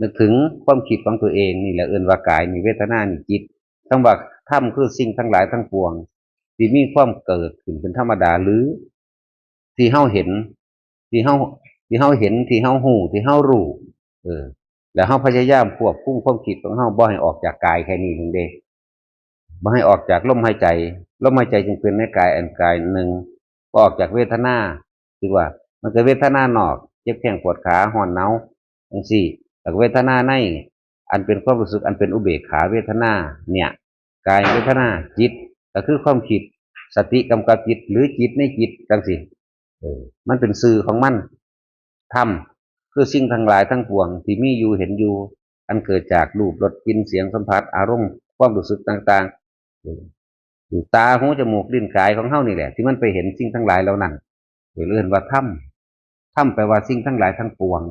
นึกถึงความคิดของตัวเองนี่แหละเอิ้นว่ากายนี่เวทนานี่จิตคำว่าธรรมคือสิ่งทั้งหลายทั้งปวงที่มีความเกิดขึ้นเป็นธรรมดาหรือที่เฮาเห็นที่เฮาที่เฮาเห็นที่เฮาหูที่เฮารู้แล้วเฮาพยายามควบคุมความคิดของเฮาบ่ให้ออกจากกายแค่นี้นึงเด้บ่ให้ออกจากลมหายใจลมหายใจจึงเป็นในกายอันกายหนึ่งบ่ออกจากเวทนาคือว่ามันก็เวทนานอกเจ็บแข้งปวดขาร้อนหนาวจังซี่แล้วเวทนาในอันเป็นความรู้สึกอันเป็นอุเบกขาเวทนาเนี่ยกายเวทนาจิตก็คือความคิดสติกำกับจิตหรือจิตในจิตจังซี่มันเป็นสื่อของมันธรรมคือสิ่งทั้งหลายทั้งปวงที่มีอยู่เห็นอยู่อันเกิดจากรูปรสกลิ่นเสียงสัมผัสอารมณ์ความรู้สึกต่างๆอยู่ตาหูจมูกลิ้นกายของเฮานี่แหละที่มันไปเห็นสิ่งทั้งหลายเหล่านั้นเรียกว่าธรรมแปลว่าสิ่งทั้งหลายทั้งปวง